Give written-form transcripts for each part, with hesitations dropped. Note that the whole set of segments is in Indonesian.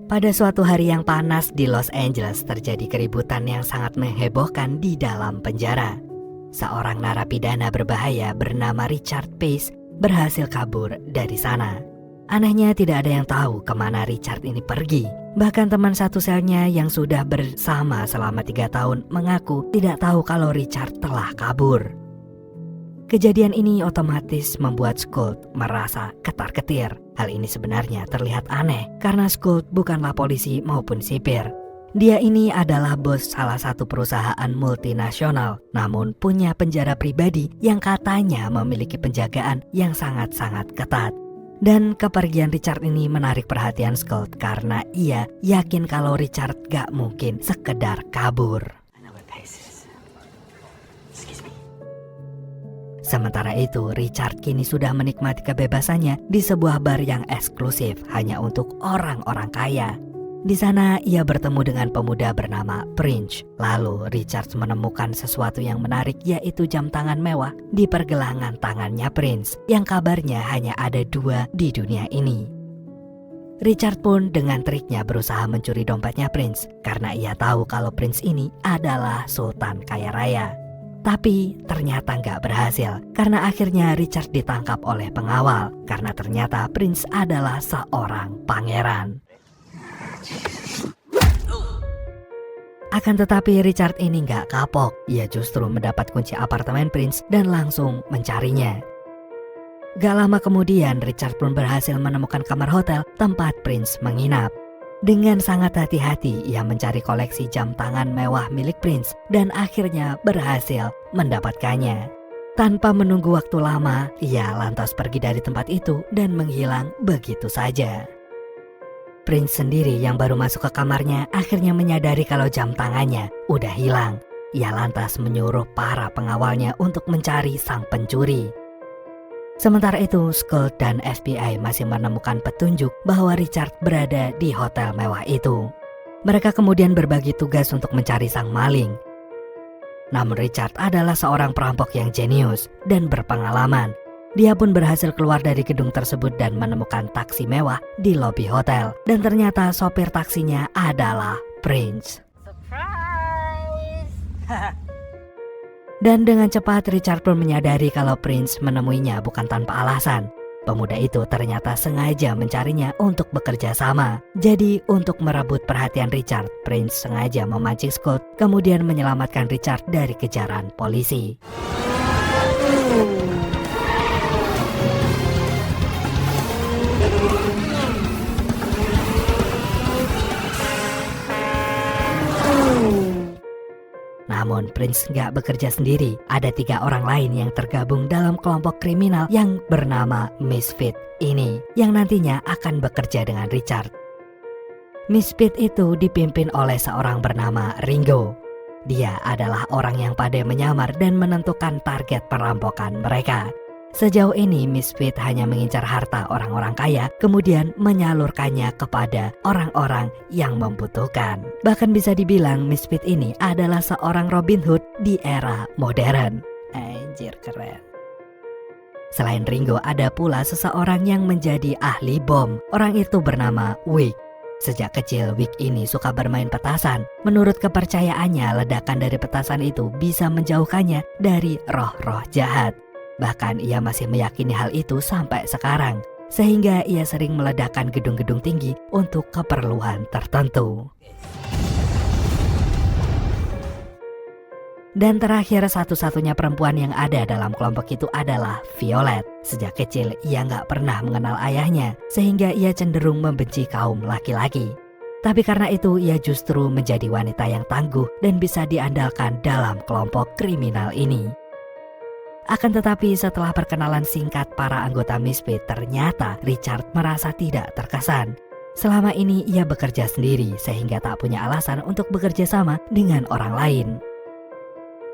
Pada suatu hari yang panas di Los Angeles terjadi keributan yang sangat menghebohkan di dalam penjara. Seorang narapidana berbahaya bernama Richard Pace berhasil kabur dari sana. Anehnya tidak ada yang tahu kemana Richard ini pergi. Bahkan teman satu selnya yang sudah bersama selama 3 tahun mengaku tidak tahu kalau Richard telah kabur. Kejadian ini otomatis membuat Scott merasa ketar-ketir. Hal ini sebenarnya terlihat aneh karena Scott bukanlah polisi maupun sipir. Dia ini adalah bos salah satu perusahaan multinasional, namun punya penjara pribadi yang katanya memiliki penjagaan yang sangat-sangat ketat. Dan kepergian Richard ini menarik perhatian Scott karena ia yakin kalau Richard gak mungkin sekedar kabur. Sementara itu, Richard kini sudah menikmati kebebasannya di sebuah bar yang eksklusif hanya untuk orang-orang kaya. Di sana ia bertemu dengan pemuda bernama Prince. Lalu Richard menemukan sesuatu yang menarik, yaitu jam tangan mewah di pergelangan tangannya Prince yang kabarnya hanya ada 2 di dunia ini. Richard pun dengan triknya berusaha mencuri dompetnya Prince karena ia tahu kalau Prince ini adalah sultan kaya raya. Tapi ternyata nggak berhasil karena akhirnya Richard ditangkap oleh pengawal karena ternyata Prince adalah seorang pangeran. Akan tetapi Richard ini nggak kapok. Ia justru mendapat kunci apartemen Prince dan langsung mencarinya. Gak lama kemudian Richard pun berhasil menemukan kamar hotel tempat Prince menginap. Dengan sangat hati-hati ia mencari koleksi jam tangan mewah milik Prince dan akhirnya berhasil mendapatkannya. Tanpa menunggu waktu lama, ia lantas pergi dari tempat itu dan menghilang begitu saja. Prince sendiri yang baru masuk ke kamarnya akhirnya menyadari kalau jam tangannya udah hilang. Ia lantas menyuruh para pengawalnya untuk mencari sang pencuri. Sementara itu, Scott dan FBI masih menemukan petunjuk bahwa Richard berada di hotel mewah itu. Mereka kemudian berbagi tugas untuk mencari sang maling. Namun Richard adalah seorang perampok yang jenius dan berpengalaman. Dia pun berhasil keluar dari gedung tersebut dan menemukan taksi mewah di lobi hotel. Dan ternyata sopir taksinya adalah Prince. Surprise! Dan dengan cepat Richard pun menyadari kalau Prince menemuinya bukan tanpa alasan. Pemuda itu ternyata sengaja mencarinya untuk bekerja sama. Jadi untuk merebut perhatian Richard, Prince sengaja memancing Scott kemudian menyelamatkan Richard dari kejaran polisi. Namun Prince nggak bekerja sendiri. Ada 3 orang lain yang tergabung dalam kelompok kriminal yang bernama Misfit ini, yang nantinya akan bekerja dengan Richard. Misfit itu dipimpin oleh seorang bernama Ringo. Dia adalah orang yang pandai menyamar dan menentukan target perampokan mereka. Sejauh ini Misfit hanya mengincar harta orang-orang kaya, kemudian menyalurkannya kepada orang-orang yang membutuhkan. Bahkan bisa dibilang Misfit ini adalah seorang Robin Hood di era modern. Anjir, keren. Selain Ringo, ada pula seseorang yang menjadi ahli bom. Orang itu bernama Wick. Sejak kecil Wick ini suka bermain petasan. Menurut kepercayaannya, ledakan dari petasan itu bisa menjauhkannya dari roh-roh jahat. Bahkan ia masih meyakini hal itu sampai sekarang, sehingga ia sering meledakkan gedung-gedung tinggi untuk keperluan tertentu. Dan terakhir, satu-satunya perempuan yang ada dalam kelompok itu adalah Violet. Sejak kecil ia nggak pernah mengenal ayahnya, sehingga ia cenderung membenci kaum laki-laki. Tapi karena itu ia justru menjadi wanita yang tangguh dan bisa diandalkan dalam kelompok kriminal ini. Akan tetapi setelah perkenalan singkat para anggota Misfit, ternyata Richard merasa tidak terkesan. Selama ini ia bekerja sendiri sehingga tak punya alasan untuk bekerja sama dengan orang lain.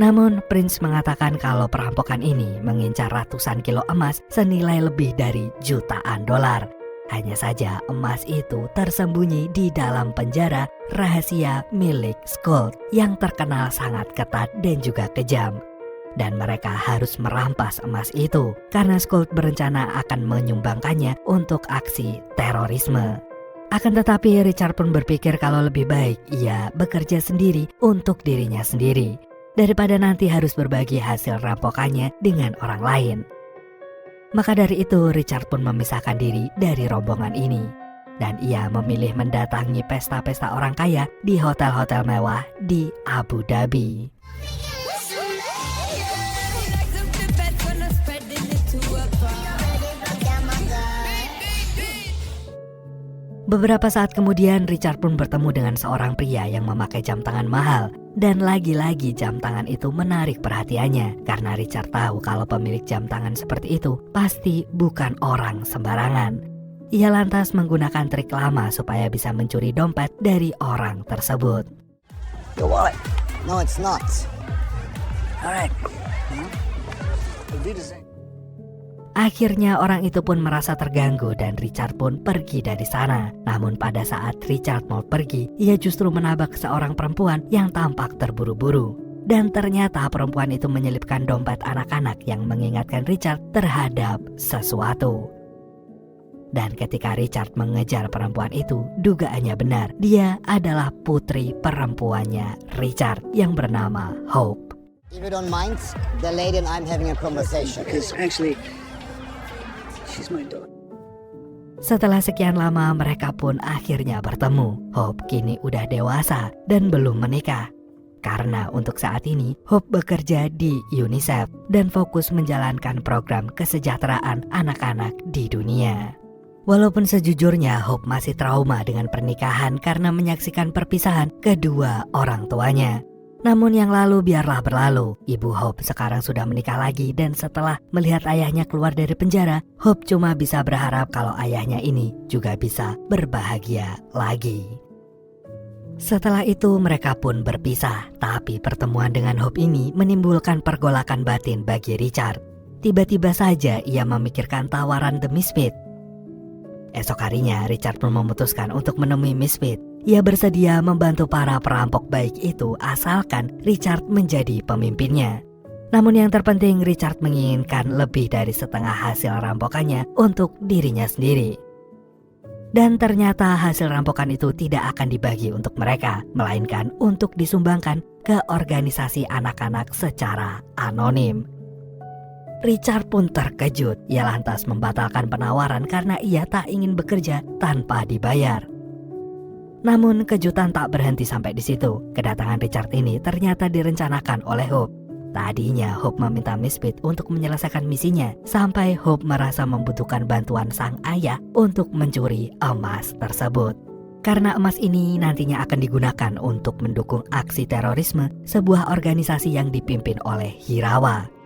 Namun Prince mengatakan kalau perampokan ini mengincar ratusan kilo emas senilai lebih dari jutaan dolar. Hanya saja emas itu tersembunyi di dalam penjara rahasia milik Scott yang terkenal sangat ketat dan juga kejam. Dan mereka harus merampas emas itu karena Scott berencana akan menyumbangkannya untuk aksi terorisme. Akan tetapi Richard pun berpikir kalau lebih baik ia bekerja sendiri untuk dirinya sendiri daripada nanti harus berbagi hasil rampokannya dengan orang lain. Maka dari itu Richard pun memisahkan diri dari rombongan ini. Dan ia memilih mendatangi pesta-pesta orang kaya di hotel-hotel mewah di Abu Dhabi. Beberapa saat kemudian Richard pun bertemu dengan seorang pria yang memakai jam tangan mahal. Dan lagi-lagi jam tangan itu menarik perhatiannya karena Richard tahu kalau pemilik jam tangan seperti itu pasti bukan orang sembarangan. Ia lantas menggunakan trik lama supaya bisa mencuri dompet dari orang tersebut. Your wallet? No, it's not. Alright. Akhirnya orang itu pun merasa terganggu dan Richard pun pergi dari sana. Namun pada saat Richard mau pergi, ia justru menabrak seorang perempuan yang tampak terburu-buru. Dan ternyata perempuan itu menyelipkan dompet anak-anak yang mengingatkan Richard terhadap sesuatu. Dan ketika Richard mengejar perempuan itu, dugaannya benar. Dia adalah putri perempuannya Richard yang bernama Hope. If you don't mind, the lady and I'm having a conversation. Because actually, she's my daughter. Setelah sekian lama mereka pun akhirnya bertemu. Hope kini udah dewasa dan belum menikah. Karena untuk saat ini Hope bekerja di UNICEF dan fokus menjalankan program kesejahteraan anak-anak di dunia. Walaupun sejujurnya Hope masih trauma dengan pernikahan karena menyaksikan perpisahan kedua orang tuanya. Namun yang lalu biarlah berlalu. Ibu Hope sekarang sudah menikah lagi dan setelah melihat ayahnya keluar dari penjara, Hope cuma bisa berharap kalau ayahnya ini juga bisa berbahagia lagi. Setelah itu mereka pun berpisah, tapi pertemuan dengan Hope ini menimbulkan pergolakan batin bagi Richard. Tiba-tiba saja ia memikirkan tawaran The Misfit. Esok harinya Richard pun memutuskan untuk menemui Misfit. Ia bersedia membantu para perampok baik itu asalkan Richard menjadi pemimpinnya. Namun yang terpenting Richard menginginkan lebih dari setengah hasil rampokannya untuk dirinya sendiri. Dan ternyata hasil rampokan itu tidak akan dibagi untuk mereka, melainkan untuk disumbangkan ke organisasi anak-anak secara anonim. Richard pun terkejut. Ia lantas membatalkan penawaran karena ia tak ingin bekerja tanpa dibayar. Namun kejutan tak berhenti sampai di situ. Kedatangan Richard ini ternyata direncanakan oleh Hope. Tadinya Hope meminta Misfit untuk menyelesaikan misinya sampai Hope merasa membutuhkan bantuan sang ayah untuk mencuri emas tersebut. Karena emas ini nantinya akan digunakan untuk mendukung aksi terorisme sebuah organisasi yang dipimpin oleh Hirawa.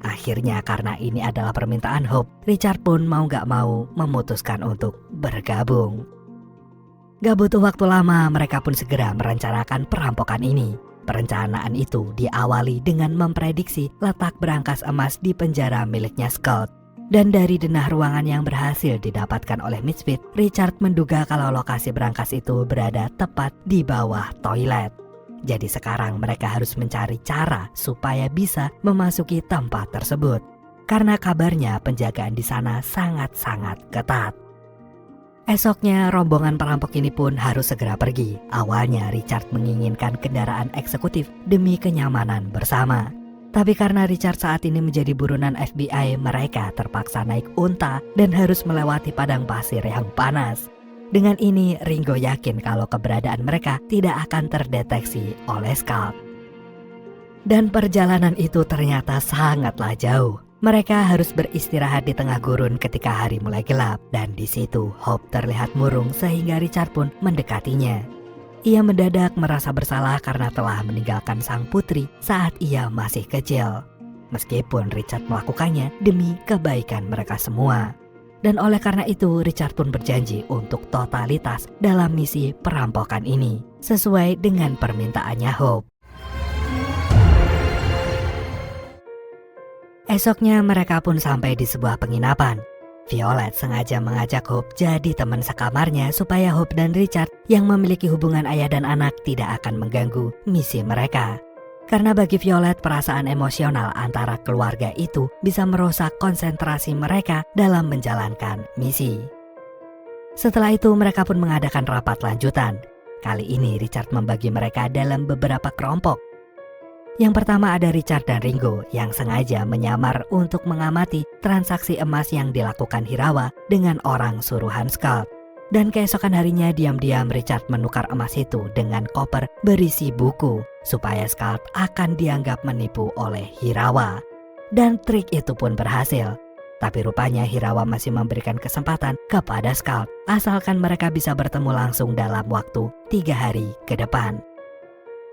Akhirnya karena ini adalah permintaan Hope, Richard pun mau gak mau memutuskan untuk bergabung. Gak butuh waktu lama, mereka pun segera merencanakan perampokan ini. Perencanaan itu diawali dengan memprediksi letak berangkas emas di penjara miliknya Scott. Dan dari denah ruangan yang berhasil didapatkan oleh Misfit, Richard menduga kalau lokasi berangkas itu berada tepat di bawah toilet. Jadi sekarang mereka harus mencari cara supaya bisa memasuki tempat tersebut. Karena kabarnya penjagaan di sana sangat-sangat ketat. Esoknya rombongan perampok ini pun harus segera pergi. Awalnya Richard menginginkan kendaraan eksekutif demi kenyamanan bersama. Tapi karena Richard saat ini menjadi buronan FBI, mereka terpaksa naik unta dan harus melewati padang pasir yang panas. Dengan ini Ringo yakin kalau keberadaan mereka tidak akan terdeteksi oleh Scott. Dan perjalanan itu ternyata sangatlah jauh. Mereka harus beristirahat di tengah gurun ketika hari mulai gelap. Dan di situ Hope terlihat murung sehingga Richard pun mendekatinya. Ia mendadak merasa bersalah karena telah meninggalkan sang putri saat ia masih kecil. Meskipun Richard melakukannya demi kebaikan mereka semua. Dan oleh karena itu Richard pun berjanji untuk totalitas dalam misi perampokan ini, sesuai dengan permintaannya Hope. Esoknya mereka pun sampai di sebuah penginapan. Violet sengaja mengajak Hope jadi teman sekamarnya supaya Hope dan Richard yang memiliki hubungan ayah dan anak tidak akan mengganggu misi mereka. Karena bagi Violet perasaan emosional antara keluarga itu bisa merusak konsentrasi mereka dalam menjalankan misi. Setelah itu mereka pun mengadakan rapat lanjutan. Kali ini Richard membagi mereka dalam beberapa kelompok. Yang pertama ada Richard dan Ringo yang sengaja menyamar untuk mengamati transaksi emas yang dilakukan Hirawa dengan orang suruhan Scott. Dan keesokan harinya diam-diam Richard menukar emas itu dengan koper berisi buku supaya Scott akan dianggap menipu oleh Hirawa. Dan trik itu pun berhasil. Tapi rupanya Hirawa masih memberikan kesempatan kepada Scott asalkan mereka bisa bertemu langsung dalam waktu 3 hari ke depan.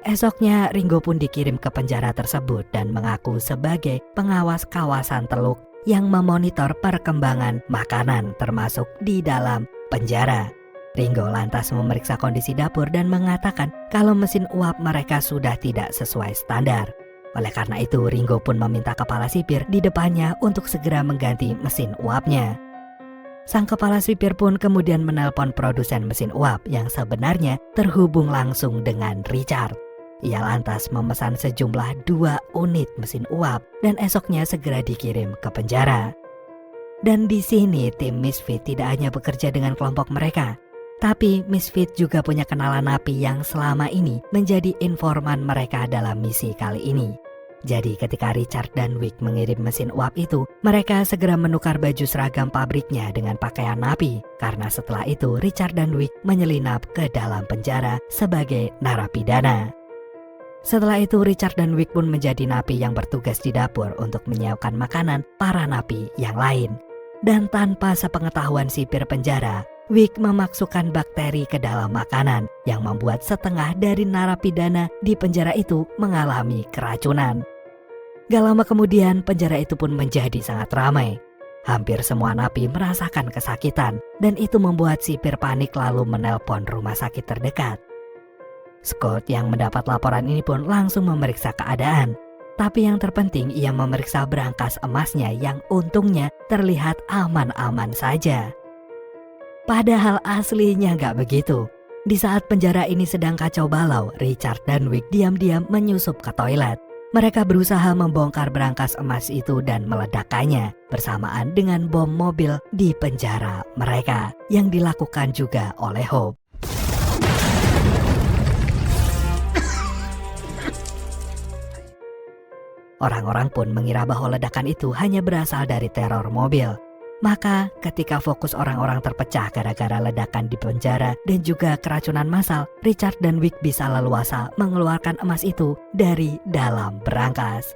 Esoknya Ringo pun dikirim ke penjara tersebut dan mengaku sebagai pengawas kawasan teluk yang memonitor perkembangan makanan termasuk di dalam penjara. Ringo lantas memeriksa kondisi dapur dan mengatakan kalau mesin uap mereka sudah tidak sesuai standar. Oleh karena itu Ringo pun meminta kepala sipir di depannya untuk segera mengganti mesin uapnya. Sang kepala sipir pun kemudian menelpon produsen mesin uap yang sebenarnya terhubung langsung dengan Richard. Ia lantas memesan sejumlah 2 unit mesin uap dan esoknya segera dikirim ke penjara. Dan di sini tim Misfit tidak hanya bekerja dengan kelompok mereka, tapi Misfit juga punya kenalan napi yang selama ini menjadi informan mereka dalam misi kali ini. Jadi ketika Richard dan Wick mengirim mesin uap itu, mereka segera menukar baju seragam pabriknya dengan pakaian napi, karena setelah itu Richard dan Wick menyelinap ke dalam penjara sebagai narapidana. Setelah itu Richard dan Wick pun menjadi napi yang bertugas di dapur untuk menyiapkan makanan para napi yang lain. Dan tanpa sepengetahuan sipir penjara, Wick memasukkan bakteri ke dalam makanan yang membuat setengah dari narapidana di penjara itu mengalami keracunan. Gak lama kemudian penjara itu pun menjadi sangat ramai. Hampir semua napi merasakan kesakitan dan itu membuat sipir panik lalu menelpon rumah sakit terdekat. Scott yang mendapat laporan ini pun langsung memeriksa keadaan. Tapi yang terpenting ia memeriksa berangkas emasnya yang untungnya terlihat aman-aman saja. Padahal aslinya nggak begitu. Di saat penjara ini sedang kacau balau, Richard dan Wick diam-diam menyusup ke toilet. Mereka berusaha membongkar berangkas emas itu dan meledakkannya bersamaan dengan bom mobil di penjara mereka yang dilakukan juga oleh Hope. Orang-orang pun mengira bahwa ledakan itu hanya berasal dari teror mobil. Maka ketika fokus orang-orang terpecah gara-gara ledakan di penjara dan juga keracunan massal, Richard dan Wick bisa leluasa mengeluarkan emas itu dari dalam berangkas.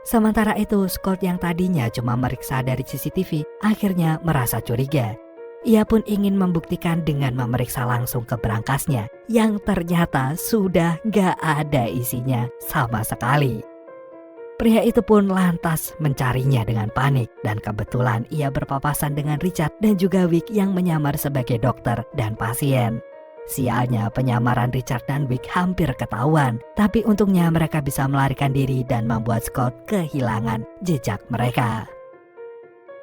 Sementara itu Scott yang tadinya cuma meriksa dari CCTV akhirnya merasa curiga. Ia pun ingin membuktikan dengan memeriksa langsung ke berangkasnya yang ternyata sudah gak ada isinya sama sekali. Pria itu pun lantas mencarinya dengan panik dan kebetulan ia berpapasan dengan Richard dan juga Wick yang menyamar sebagai dokter dan pasien. Sialnya penyamaran Richard dan Wick hampir ketahuan, tapi untungnya mereka bisa melarikan diri dan membuat Scott kehilangan jejak mereka.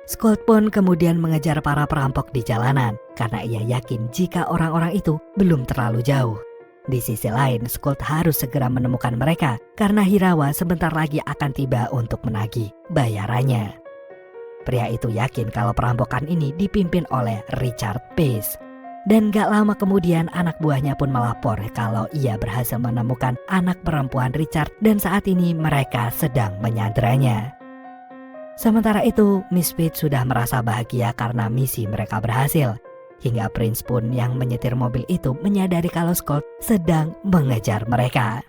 Scott pun kemudian mengejar para perampok di jalanan karena ia yakin jika orang-orang itu belum terlalu jauh. Di sisi lain, Scott harus segera menemukan mereka karena Hirawa sebentar lagi akan tiba untuk menagih bayarannya. Pria itu yakin kalau perampokan ini dipimpin oleh Richard Pace. Dan gak lama kemudian anak buahnya pun melapor kalau ia berhasil menemukan anak perempuan Richard dan saat ini mereka sedang menyanderanya. Sementara itu, Misfit sudah merasa bahagia karena misi mereka berhasil. Hingga Prince pun yang menyetir mobil itu menyadari kalau Scott sedang mengejar mereka.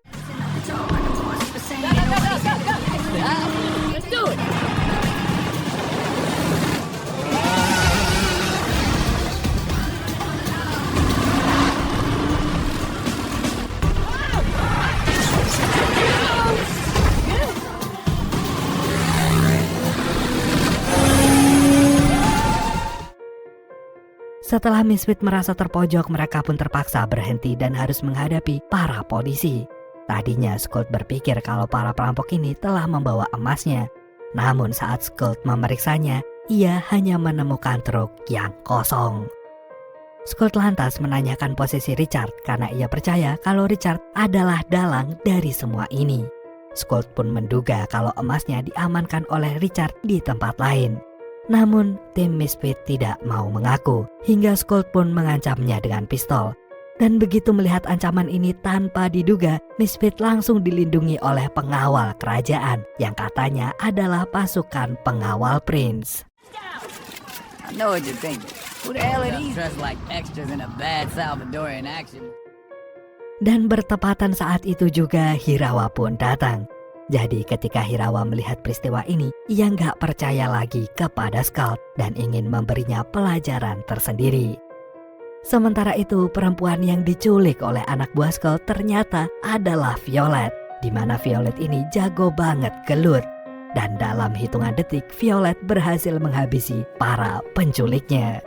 Setelah Misfit merasa terpojok, mereka pun terpaksa berhenti dan harus menghadapi para polisi. Tadinya Scott berpikir kalau para perampok ini telah membawa emasnya. Namun saat Scott memeriksanya, ia hanya menemukan truk yang kosong. Scott lantas menanyakan posisi Richard karena ia percaya kalau Richard adalah dalang dari semua ini. Scott pun menduga kalau emasnya diamankan oleh Richard di tempat lain. Namun, tim Misfit tidak mau mengaku, hingga Scold pun mengancamnya dengan pistol. Dan begitu melihat ancaman ini tanpa diduga, Misfit langsung dilindungi oleh pengawal kerajaan yang katanya adalah pasukan pengawal Prince. I know what you're thinking. Who the hell are these dressed like extras in a bad Salvadorian action? Dan bertepatan saat itu juga Hirawa pun datang. Jadi ketika Hirawa melihat peristiwa ini, ia nggak percaya lagi kepada Scold dan ingin memberinya pelajaran tersendiri. Sementara itu, perempuan yang diculik oleh anak buah Scold ternyata adalah Violet, di mana Violet ini jago banget gelut. Dan dalam hitungan detik, Violet berhasil menghabisi para penculiknya.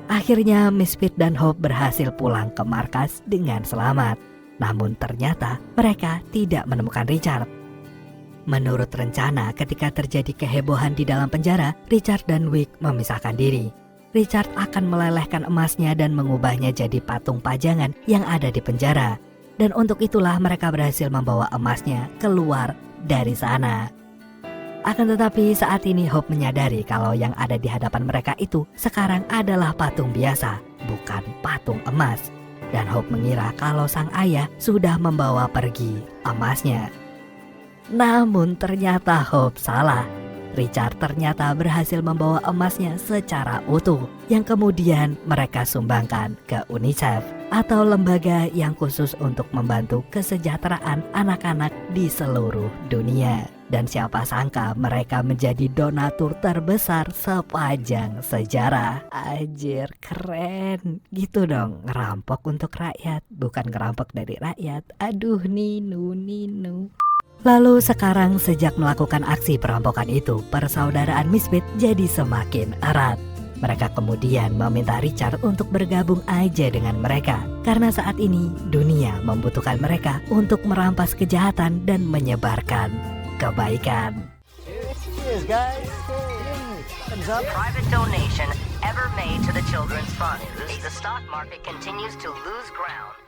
Akhirnya, Misfit dan Hope berhasil pulang ke markas dengan selamat. Namun ternyata mereka tidak menemukan Richard. Menurut rencana, ketika terjadi kehebohan di dalam penjara, Richard dan Wick memisahkan diri. Richard akan melelehkan emasnya dan mengubahnya jadi patung pajangan yang ada di penjara. Dan untuk itulah mereka berhasil membawa emasnya keluar dari sana. Akan tetapi saat ini Hope menyadari kalau yang ada di hadapan mereka itu sekarang adalah patung biasa, bukan patung emas. Dan Hope mengira kalau sang ayah sudah membawa pergi emasnya. Namun ternyata Hope salah. Richard ternyata berhasil membawa emasnya secara utuh yang kemudian mereka sumbangkan ke UNICEF atau lembaga yang khusus untuk membantu kesejahteraan anak-anak di seluruh dunia. Dan siapa sangka mereka menjadi donatur terbesar sepanjang sejarah. Anjir, keren. Gitu dong, ngerampok untuk rakyat, bukan ngerampok dari rakyat. Aduh, Ninu. Lalu sekarang sejak melakukan aksi perampokan itu, persaudaraan Misfit jadi semakin erat. Mereka kemudian meminta Richard untuk bergabung aja dengan mereka. Karena saat ini dunia membutuhkan mereka untuk merampas kejahatan dan menyebarkan kebaikan. Cheers, guys. Thumbs up. Private donation ever made to the Children's Fund. The stock market continues to lose ground.